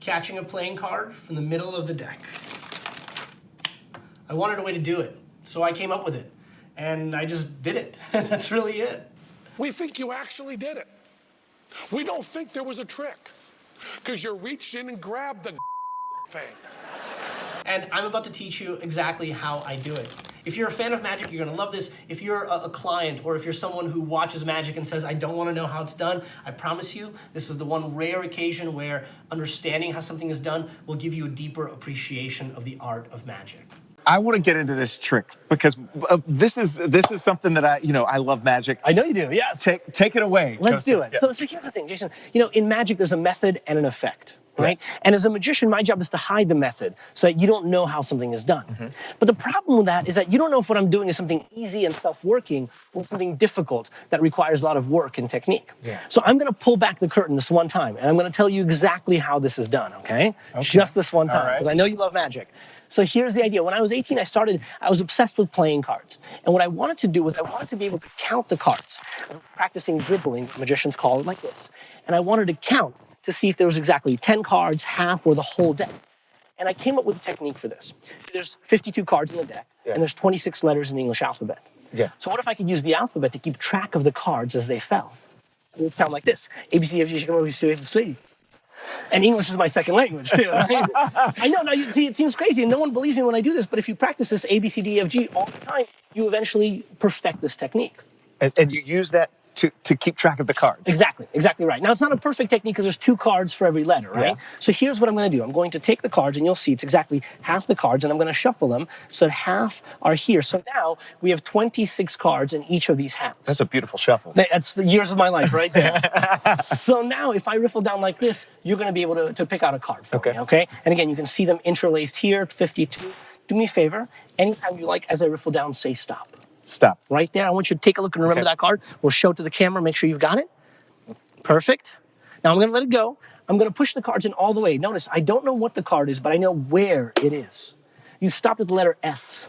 catching a playing card from the middle of the deck. I wanted a way to do it, so I came up with it. And I just did it. That's really it. We think you actually did it. We don't think there was a trick, because you reached in and grabbed the thing. And I'm about to teach you exactly how I do it. If you're a fan of magic, you're gonna love this. If you're a client, or if you're someone who watches magic and says, I don't wanna know how it's done, I promise you, this is the one rare occasion where understanding how something is done will give you a deeper appreciation of the art of magic. I want to get into this trick because this is something that I love magic. I know you do, yes. Take it away. Let's do it. Yeah. So here's the thing, Jason. In magic, there's a method and an effect. Right? Yeah. And as a magician, my job is to hide the method so that you don't know how something is done. Mm-hmm. But the problem with that is that you don't know if what I'm doing is something easy and self-working or something difficult that requires a lot of work and technique. Yeah. So I'm going to pull back the curtain this one time, and I'm going to tell you exactly how this is done, okay? Just this one time, because I know you love magic. So here's the idea. When I was 18, I was obsessed with playing cards. And what I wanted to do was I wanted to be able to count the cards. Practicing dribbling, magicians call it like this. And I wanted to count to see if there was exactly 10 cards, half, or the whole deck. And I came up with a technique for this. There's 52 cards in the deck, and there's 26 letters in the English alphabet. Yeah. So what if I could use the alphabet to keep track of the cards as they fell? It would sound like this. A, B, C, D, F, G, H, I, K, L, M, N, O, P, Q, R, S, T, U, V. And English is my second language, too. Right? I know, now you see, it seems crazy, and no one believes me when I do this, but if you practice this A, B, C, D, E, F, G all the time, you eventually perfect this technique. And you use that to keep track of the cards. Exactly right. Now, it's not a perfect technique because there's 2 cards for every letter, right? Yeah. So here's what I'm going to do. I'm going to take the cards, and you'll see it's exactly half the cards, and I'm going to shuffle them so that half are here. So now we have 26 cards in each of these halves. That's a beautiful shuffle. That's the years of my life right there. So now if I riffle down like this, you're going to be able to pick out a card for me, okay? And again, you can see them interlaced here, 52. Do me a favor, anytime you like, as I riffle down, say stop. Stop. Right there. I want you to take a look and remember that card. We'll show it to the camera. Make sure you've got it. Perfect. Now I'm going to let it go. I'm going to push the cards in all the way. Notice, I don't know what the card is, but I know where it is. You stopped at the letter S.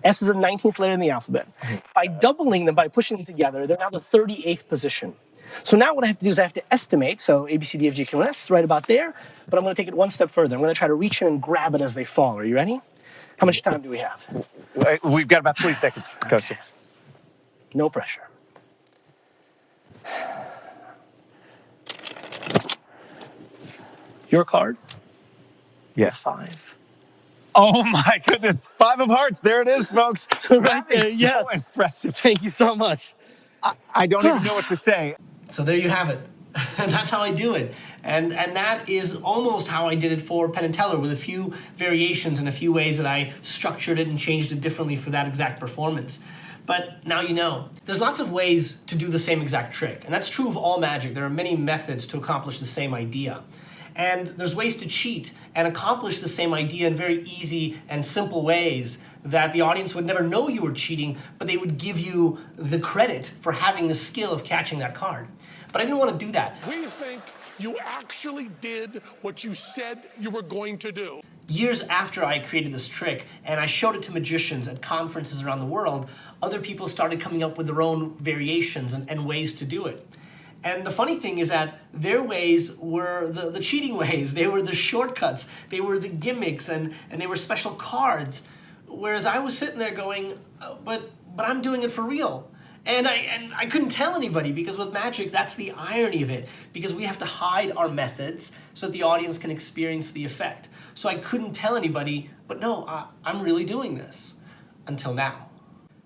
S is the 19th letter in the alphabet. By doubling them, by pushing them together, they're now the 38th position. So now what I have to do is I have to estimate. So A, B, C, D, F, G, H, I, K, L, M, N, O, P, Q, R, S, T, U, V, right about there. But I'm going to take it one step further. I'm going to try to reach in and grab it as they fall. Are you ready? How much time do we have? We've got about 3 seconds, Kostya. No pressure. Your card? Yes. 5. Oh my goodness. 5 of hearts. There it is, folks. Right there, is yes. so impressive. Thank you so much. I don't even know what to say. So there you have it. That's how I do it. And that is almost how I did it for Penn and Teller, with a few variations and a few ways that I structured it and changed it differently for that exact performance. But now you know. There's lots of ways to do the same exact trick, and that's true of all magic. There are many methods to accomplish the same idea. And there's ways to cheat and accomplish the same idea in very easy and simple ways that the audience would never know you were cheating, but they would give you the credit for having the skill of catching that card. But I didn't want to do that. We think you actually did what you said you were going to do. Years after I created this trick and I showed it to magicians at conferences around the world, other people started coming up with their own variations and ways to do it. And the funny thing is that their ways were the cheating ways. They were the shortcuts. They were the gimmicks, and they were special cards. Whereas I was sitting there going, but I'm doing it for real. And I couldn't tell anybody, because with magic, that's the irony of it, because we have to hide our methods so that the audience can experience the effect. So I couldn't tell anybody, but no, I'm really doing this, until now.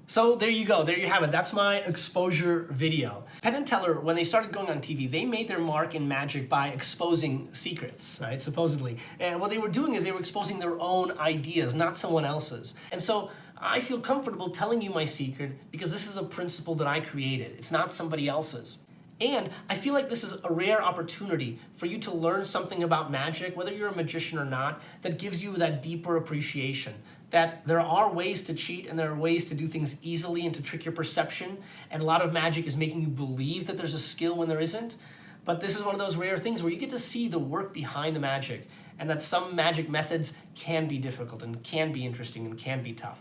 So there you go, there you have it. That's my exposure video. Penn and Teller, when they started going on TV, they made their mark in magic by exposing secrets, right, supposedly. And what they were doing is they were exposing their own ideas, not someone else's. And so I feel comfortable telling you my secret because this is a principle that I created. It's not somebody else's. And I feel like this is a rare opportunity for you to learn something about magic, whether you're a magician or not, that gives you that deeper appreciation. That there are ways to cheat and there are ways to do things easily and to trick your perception. And a lot of magic is making you believe that there's a skill when there isn't. But this is one of those rare things where you get to see the work behind the magic, and that some magic methods can be difficult and can be interesting and can be tough.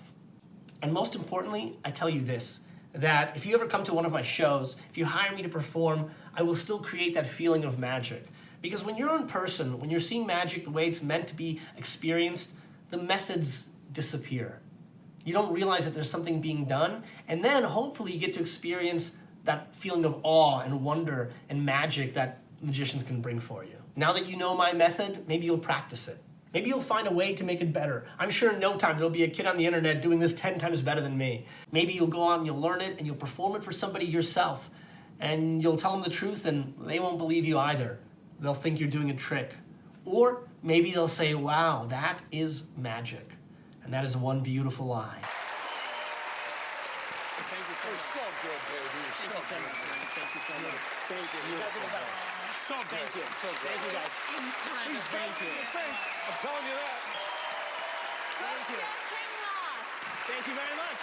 And most importantly, I tell you this, that if you ever come to one of my shows, if you hire me to perform, I will still create that feeling of magic. Because when you're in person, when you're seeing magic the way it's meant to be experienced, the methods disappear. You don't realize that there's something being done, and then hopefully you get to experience that feeling of awe and wonder and magic that magicians can bring for you. Now that you know my method, maybe you'll practice it. Maybe you'll find a way to make it better. I'm sure in no time there'll be a kid on the internet doing this 10 times better than me. Maybe you'll go out and you'll learn it and you'll perform it for somebody yourself. And you'll tell them the truth and they won't believe you either. They'll think you're doing a trick. Or maybe they'll say, wow, that is magic. And that is one beautiful lie. Thank you so much. So good, baby. Thank you so much. Thank you so much. Thank you. You guys are the best. So good. Thank you. So good. Thank you, guys. Please, thank you. I'm telling you that. Kostya Kimlat. Thank you very much.